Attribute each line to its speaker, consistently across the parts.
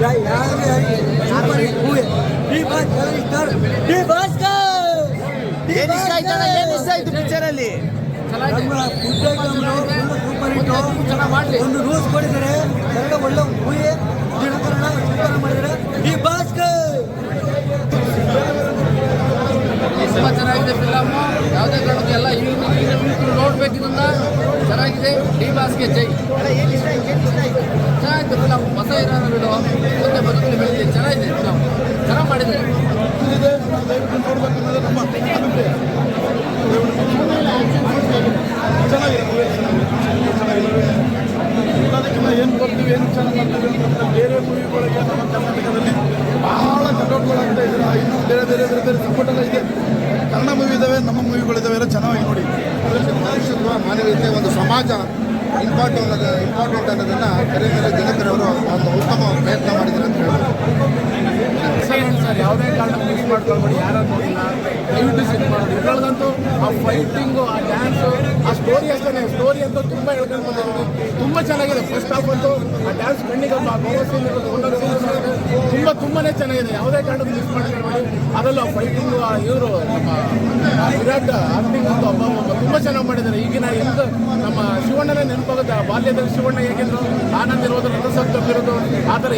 Speaker 1: Super hit movie D Bhaskar
Speaker 2: ಏನು ಇಷ್ಟ ಆಯ್ತು ಪಿಕ್ಚರ್ ಅಲ್ಲಿ?
Speaker 1: ಸೂಪರ್ ಹಿಟ್ ಒಂದು ರೂಲ್ಸ್ ಕೊಟ್ಟಿದ್ದಾರೆ ಕನ್ನಡ ಒಳ್ಳೆ ಮೂವಿ ದಿನಕರಣ ಸೂಪರ್ ಮಾಡಿದ್ದಾರೆ ಡಿ ಭಾಸ್ಕರ್
Speaker 3: ತುಂಬ ಚೆನ್ನಾಗಿದೆ ಫಿಲಮ್. ಯಾವುದೇ ಕಾರಣಕ್ಕೂ ಎಲ್ಲ ಯೂಟ್ಯೂಬ್ ನೋಡ್ಬೇಕಿದ್ದ ಚೆನ್ನಾಗಿದೆ. ಡಿ ಬಾಸ್ಗೆ ಜೈ. ಚೆನ್ನಾಗಿತ್ತು ಫಿಲಮ್. ಹೊಸ ಇರೋದು ಮುಂದೆ ಬದುಕಲ್ಲಿ ಬೆಳೆದಿದೆ. ಚೆನ್ನಾಗಿದೆ ಫಿಲಮ್. ಚೆನ್ನಾಗಿ ಮಾಡಿದ್ದಾರೆ.
Speaker 4: ಏನು ಬರ್ತೀವಿ ಏನು ಚೆನ್ನಾಗಿ ಮಾಡ್ತೀವಿ ಅಂತ ಬೇರೆ ಮೂವಿಗಳಿಗೆ ನಮ್ಮ ಕರ್ನಾಟಕದಲ್ಲಿ ಭಾಳ ಕಟೌಟ್ಗಳಾಗ್ತಾ ಇದ್ದಾರೆ. ಇನ್ನೂ ಬೇರೆ ಬೇರೆ ಬೇರೆ ಬೇರೆ ಸಪೋರ್ಟ್ ಎಲ್ಲ ಇದೆ. ಕನ್ನಡ ಮೂವಿ ಇದ್ದಾವೆ, ನಮ್ಮ ಮೂವಿಗಳಿದ್ದಾವೆ, ಎಲ್ಲ ಚೆನ್ನಾಗಿ ನೋಡಿ.
Speaker 5: ಮನುಷ್ಯತ್ವ, ಮಾನವೀಯತೆ, ಒಂದು ಸಮಾಜ ಇಂಪಾರ್ಟೆಂಟ್ ಅನ್ನೋದನ್ನು ಕರೆಮೇಲೆ ದಿನಕರವರು ಒಂದು ಉತ್ತಮ ಪ್ರಯತ್ನ ಮಾಡಿದ್ದಾರೆ ಅಂತ ಹೇಳ್ಬೋದು.
Speaker 4: ಸರ್, ಯಾವುದೇ ಕಾರಣ ಮಿಸ್ ಮಾಡ್ಕೊಳ್ಬೇಡಿ. ಯಾರು ನೋಡಿಲ್ಲ ದಯವಿಟ್ಟು ಸಿನಿಮಾ ನೋಡಿ. ಇದ್ರೊಳಗಂತೂ ಆ ಫೈಟಿಂಗು, ಆ ಡ್ಯಾನ್ಸು, ಆ ಸ್ಟೋರಿ ಅಷ್ಟೇ. ಸ್ಟೋರಿ ಅಂತೂ ತುಂಬ ಹೇಳ್ಕೊಂಡು ಬಂದಿರೋದು ತುಂಬ ಚೆನ್ನಾಗಿದೆ. ಫಸ್ಟ್ ಹಾಫ್ ಅಂತೂ ಆ ಡ್ಯಾನ್ಸ್ ಕಣ್ಣಿಗೆ ಆ ಗೋವಾ ಸೀನ್ ಒಂದೊಂದು ಸೀನ್ ತುಂಬಾ ಚೆನ್ನಾಗಿದೆ. ಯಾವುದೇ ಕಾರಣಕ್ಕೂ ಮಿಸ್ ಮಾಡ್ಕೊಳ್ಬೇಡಿ. ಅದರಲ್ಲೂ ಆ ಫೈಟಿಂಗು, ಆ ಇವರು ನಮ್ಮ ವಿರಾಟ್ ಆಕ್ಟಿಂಗ್ ಅಂತೂ ತುಂಬ ಚೆನ್ನಾಗಿ ಮಾಡಿದ್ದಾರೆ. ಈಗಿನ ಎಂದು ನಮ್ಮ ಶಿವಣ್ಣನೇ ನೆನಪಾಗುತ್ತೆ. ಬಾಲ್ಯದಲ್ಲಿ ಶಿವಣ್ಣ ಹೇಗಿದ್ರು ಆನಂದ್ ಇರೋದು, ರಥಸತ್ ತಪ್ಪಿರೋದು, ಆ ಥರ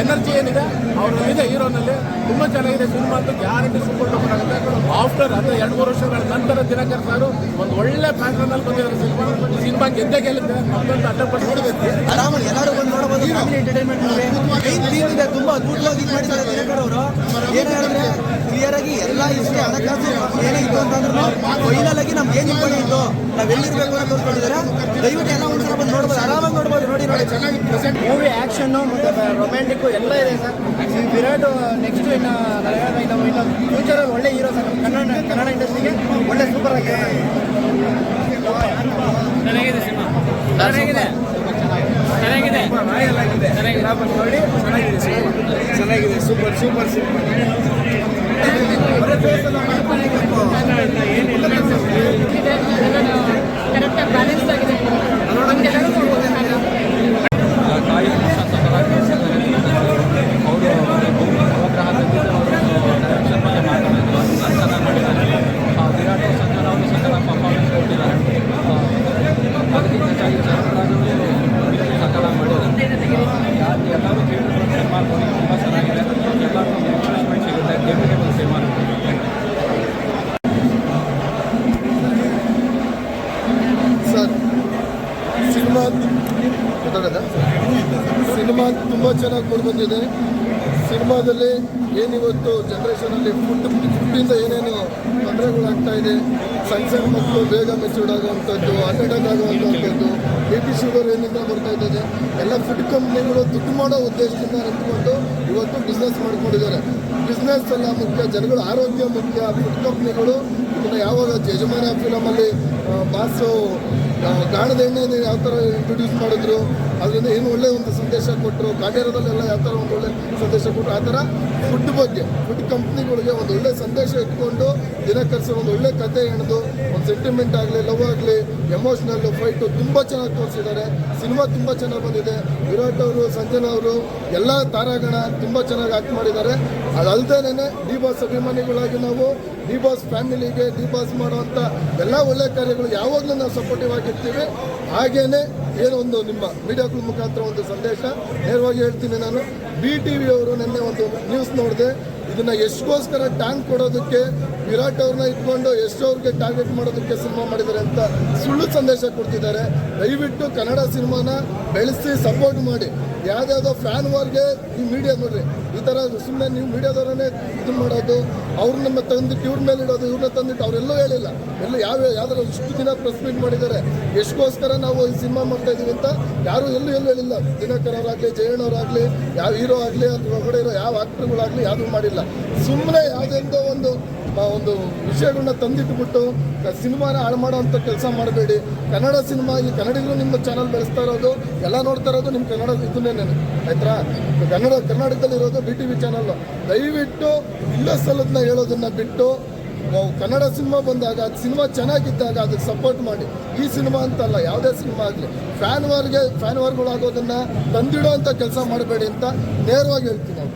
Speaker 4: ಎನರ್ಜಿ ಏನಿದೆ ಅವರಲ್ಲಿದೆ ಹೀರೋನಲ್ಲಿ. ತುಂಬ ಚೆನ್ನಾಗಿದೆ ಸಿನಿಮಾ ಅಂತೂ ಗ್ಯಾರಂಟಿ ಸೂಪರ್ ಡೂಪರ್ ಆಗುತ್ತೆ. ಆಫ್ಟರ್ ಅಂದರೆ 2-3 ವರ್ಷಗಳ ನಂತರ ದಿನಕರ್ ಸರ್ ಒಂದು ಒಳ್ಳೆ ಪ್ಯಾಟ್ರನಲ್ಲಿ ಬಂದಿದ್ದಾರೆ. ಸಿನಿಮಾ ಗೆದ್ದೇ ಗೆಲ್ಲುತ್ತೆ. ನಮ್ಮಂತ ಅಡ್ಡಪಟ್ಟು ನೋಡಬೇಕು.
Speaker 1: ಆರಾಮಾಗಿ ಎಲ್ಲರೂ ಬಂದು ನೋಡಬಹುದು. Family entertainment movie. Main theme ಇದೆ. ತುಂಬ ಅದ್ಭುತವಾಗಿ ಮಾಡಿದ್ದಾರೆ ದಿನಕರ್ ಅವರು. ಏನು ಹೇಳಿದ್ರೆ ಕ್ಲಿಯರ್ ಆಗಿ ಎಲ್ಲ ಇಷ್ಟೇ ಹಣಕಾಸು ಏನೇ ಇತ್ತು ಅಂತಂದ್ರೂ ಫೈನಲ್ ಆಗಿ ನಮ್ಗೆ ಏನು ಇಂಪಾರ್ಟೆಂಟ್ ಇತ್ತು, ನಾವು ಎಲ್ಲಿರ್ಬೇಕು ಅಂತ ತೋರಿಸ್ಕೊಂಡಿದ್ದಾರೆ. ದಯವಿಟ್ಟು ಎಲ್ಲ ಒಂದ್ಸಲ ಬಂದು ನೋಡ್ಬೋದು, ಆರಾಮಾಗಿ ನೋಡ್ಬೋದು. ನೋಡಿ
Speaker 5: ಚೆನ್ನಾಗಿ ಪ್ರೆಸೆಂಟ್
Speaker 2: ಮೂವಿ ಆ್ಯಕ್ಷನ್ನು ಮತ್ತು ರೊಮ್ಯಾಂಟಿಕ್ಕು ಎಲ್ಲ ಇದೆ ಸರ್. ವಿರಾಟ್ ನೆಕ್ಸ್ಟ್ ಇನ್ನು ಫ್ಯೂಚರಲ್ಲಿ ಒಳ್ಳೆ ಹೀರೋ ಸರ್. ಕನ್ನಡ ಇಂಡಸ್ಟ್ರಿಗೆ ಒಳ್ಳೆ ಸೂಪರ್ ಆಗಿದೆ.
Speaker 3: ಚೆನ್ನಾಗಿದೆ ಸಿನಿಮಾ. ಚೆನ್ನಾಗಿದೆ
Speaker 4: ನೋಡಿ, ಚೆನ್ನಾಗಿದೆ. Super cinema.
Speaker 3: ಕರೆಕ್ಟಾಗಿ ಬ್ಯಾಲೆನ್ಸ್ ಆಗಿದೆ.
Speaker 6: ತಾಯಿ ಅವರು ನವಗ್ರಹ ತಂದಿದ್ದು ಡೈರೆಕ್ಷನ್ ಬಗ್ಗೆ ಮಾತಾಡಿದ್ರು. ಚೆನ್ನಾಗಿ ಮಾಡಿದ್ದಾರೆ. ವಿರಾಟ್ ಸಂಜನಾ ಅವರು ಸಂಜನಾ ಪರ್ಫಾರ್ಮೆನ್ಸ್ ಕೊಟ್ಟಿದ್ದಾರೆ. ಅದಕ್ಕಿಂತ ಹೆಚ್ಚಾಗಿ ಚರಣರಾಜವರು ಸಕಾಲ ಮಾಡಿದ್ದಾರೆ. ಎಲ್ಲರೂ ಥಿಯೇಟರ್ ಸಿನಿಮಾ ನೋಡಿ ತುಂಬ ಚೆನ್ನಾಗಿದೆ. ಎಲ್ಲರಿಗೂ ಎಂಕರೇಜ್ಮೆಂಟ್ ಸಿಗುತ್ತೆ. ಥಿಯೇಟರ್ಗೆ ಬಂದು ಸಿನಿಮಾ
Speaker 4: ಸರ್, ಸಿನಿಮಾ ತುಂಬ ಚೆನ್ನಾಗಿ ಕೊಡು ಬಂದಿದೆ. ಸಿನಿಮಾದಲ್ಲಿ ಏನಿವತ್ತು ಜನ್ರೇಷನಲ್ಲಿ ಫುಡ್ಡಿಂದ ಏನೇನು ತೊಂದರೆಗಳಾಗ್ತಾ ಇದೆ, ಸಣ್ಣ ಮಕ್ಕಳು ಬೇಗ ಮೆಚೂರ್ಡ್ ಆಗುವಂಥದ್ದು, ಹಾರ್ಟ್ ಅಟ್ಯಾಕ್ ಆಗುವಂಥದ್ದು, BP ಶುಗರ್ ಏನಿಂದ ಬರ್ತಾ ಇದ್ದಾರೆ, ಎಲ್ಲ ಫುಡ್ ಕಂಪ್ನಿಗಳು ದುಡ್ಡು ಮಾಡೋ ಉದ್ದೇಶದಿಂದ ನಿಂತ್ಕೊಂಡು ಇವತ್ತು ಬಿಸ್ನೆಸ್ ಮಾಡ್ಕೊಂಡಿದ್ದಾರೆ. ಬಿಸ್ನೆಸ್ ಎಲ್ಲ ಮುಖ್ಯ, ಜನಗಳ ಆರೋಗ್ಯ ಮುಖ್ಯ. ಫುಡ್ ಕಂಪ್ನಿಗಳು ಇದನ್ನು ಯಾವಾಗ ಯಜಮಾನ ಫಿಲಮಲ್ಲಿ ಬಾಸು ಗಾಣದ ಎಣ್ಣೆ ಯಾವ ಥರ ಇಂಟ್ರೊಡ್ಯೂಸ್ ಮಾಡಿದ್ರು, ಅದರಿಂದ ಏನು ಒಳ್ಳೆಯ ಒಂದು ಸಂದೇಶ ಕೊಟ್ಟರು. ಕಾಟೇರದಲ್ಲೆಲ್ಲ ಯಾವ ಥರ ಒಂದು ಒಳ್ಳೆ ಸಂದೇಶ ಕೊಟ್ಟರು. ಆ ಥರ ಫುಡ್ ಬಗ್ಗೆ ಫುಡ್ ಕಂಪ್ನಿಗಳಿಗೆ ಒಂದು ಒಳ್ಳೆ ಸಂದೇಶ ಇಟ್ಕೊಂಡು ದಿನಕರ್ ಸರ್ ಒಂದು ಒಳ್ಳೆ ಕತೆ ಹೆಣೆದು ಒಂದು ಸೆಂಟಿಮೆಂಟ್ ಆಗಲಿ, ಲವ್ ಆಗಲಿ, ಎಮೋಷ್ನಲ್ಲು, ಫೈಟು ತುಂಬ ಚೆನ್ನಾಗಿ ತೋರಿಸಿದ್ದಾರೆ. ಸಿನಿಮಾ ತುಂಬ ಚೆನ್ನಾಗಿ ಬಂದಿದೆ. ವಿರಾಟ್ ಅವರು, ಸಂಜನಾ ಅವರು, ಎಲ್ಲ ತಾರಾಗಣ ತುಂಬ ಚೆನ್ನಾಗಿ ಆಕ್ಟ್ ಮಾಡಿದ್ದಾರೆ. ಅದಲ್ದೇನೆ ಡಿ ಬಾಸ್ ಅಭಿಮಾನಿಗಳಾಗಿ ನಾವು ಡಿ ಬಾಸ್ ಫ್ಯಾಮಿಲಿಗೆ ಡಿ ಬಾಸ್ ಮಾಡುವಂಥ ಎಲ್ಲ ಒಳ್ಳೆ ಕಾರ್ಯಗಳು ಯಾವಾಗಲೂ ನಾವು ಸಪೋರ್ಟಿವ್ ಆಗಿರ್ತೀವಿ. ಹಾಗೇನೆ ಏನೋ ಒಂದು ನಿಮ್ಮ ಮೀಡಿಯಾಗಳ ಮುಖಾಂತರ ಒಂದು ಸಂದೇಶ ನೇರವಾಗಿ ಹೇಳ್ತೀನಿ. ನಾನು BTV ಅವರು ನಿನ್ನೆ ಒಂದು ನ್ಯೂಸ್ ನೋಡಿದೆ. ಇದನ್ನು ಎಷ್ಟ್ಗೋಸ್ಕರ ಟ್ಯಾಂಕ್ ಕೊಡೋದಕ್ಕೆ ವಿರಾಟ್ ಅವ್ರನ್ನ ಇಟ್ಕೊಂಡು ಅವ್ರಿಗೆ ಟಾರ್ಗೆಟ್ ಮಾಡೋದಕ್ಕೆ ಸಿನಿಮಾ ಮಾಡಿದ್ದಾರೆ ಅಂತ ಸುಳ್ಳು ಸಂದೇಶ ಕೊಡ್ತಿದ್ದಾರೆ. ದಯವಿಟ್ಟು ಕನ್ನಡ ಸಿನಿಮಾನ ಬೆಳೆಸಿ ಸಪೋರ್ಟ್ ಮಾಡಿ. ಯಾವುದ್ಯಾವುದೋ ಫ್ಯಾನ್ ವಾರ್ಗೆ ಈ ಮೀಡಿಯಾ ನೋಡ್ರಿ, ಈ ಥರ ಸುಮ್ಮನೆ ನೀವು ಮೀಡಿಯಾದವರನ್ನೇ ಇದು ಮಾಡೋದು, ಅವ್ರನ್ನ ತಂದಿಟ್ಟು ಇವ್ರ ಮೇಲೆ ಇಡೋದು, ಇವ್ರನ್ನ ತಂದಿಟ್ಟು ಅವರೆಲ್ಲೂ ಹೇಳಿಲ್ಲ. ಯಾವ್ದಾರು ಇಷ್ಟು ದಿನ ಪ್ರೆಸ್ ಮೀಟ್ ಮಾಡಿದ್ದಾರೆ. ಎಷ್ಟಕ್ಕೋಸ್ಕರ ನಾವು ಈ ಸಿನಿಮಾ ಮಾಡ್ತಾ ಇದ್ದೀವಿ ಅಂತ ಯಾರು ಎಲ್ಲೂ ಹೇಳಿಲ್ಲ. ದಿನಕರ್ ಅವರಾಗಲಿ, ಜಯಣ್ಣವರಾಗಲಿ, ಯಾವ ಹೀರೋ ಆಗಲಿ ಅಥವಾ ಹೊರಗಡೆ ಇರೋ ಯಾವ ಆಕ್ಟರ್ಗಳಾಗಲಿ ಯಾವುದೂ ಮಾಡಿಲ್ಲ. ಸುಮ್ಮನೆ ಯಾವುದೆಂದೋ ಒಂದು ವಿಷಯಗಳನ್ನ ತಂದಿಟ್ಬಿಟ್ಟು ಸಿನಿಮಾನ ಹಾಳು ಮಾಡೋವಂಥ ಕೆಲಸ ಮಾಡಬೇಡಿ. ಕನ್ನಡ ಸಿನಿಮಾ, ಈ ಕನ್ನಡಿಗರು ನಿಮ್ಮ ಚಾನಲ್ ಬೆಳೆಸ್ತಾ ಇರೋದು, ಎಲ್ಲ ನೋಡ್ತಾ ಇರೋದು ನಿಮ್ಮ ಕನ್ನಡ ಇದನ್ನೇ ಆಯ್ತಾ. ಕರ್ನಾಟಕದಲ್ಲಿರೋದು BTV ಚಾನಲ್ಲು. ದಯವಿಟ್ಟು ಇಲ್ಲ ಸಲ್ಲದನ್ನ ಹೇಳೋದನ್ನ ಬಿಟ್ಟು ಕನ್ನಡ ಸಿನಿಮಾ ಬಂದಾಗ ಅದು ಸಿನಿಮಾ ಚೆನ್ನಾಗಿದ್ದಾಗ ಅದಕ್ಕೆ ಸಪೋರ್ಟ್ ಮಾಡಿ. ಈ ಸಿನಿಮಾ ಅಂತಲ್ಲ, ಯಾವುದೇ ಸಿನಿಮಾ ಆಗಲಿ ಫ್ಯಾನ್ ವಾರ್ಗಳಾಗೋದನ್ನು ತಂದಿಡೋ ಅಂಥ ಕೆಲಸ ಮಾಡಬೇಡಿ ಅಂತ ನೇರವಾಗಿ ಹೇಳ್ತೀನಿ ನಾವು.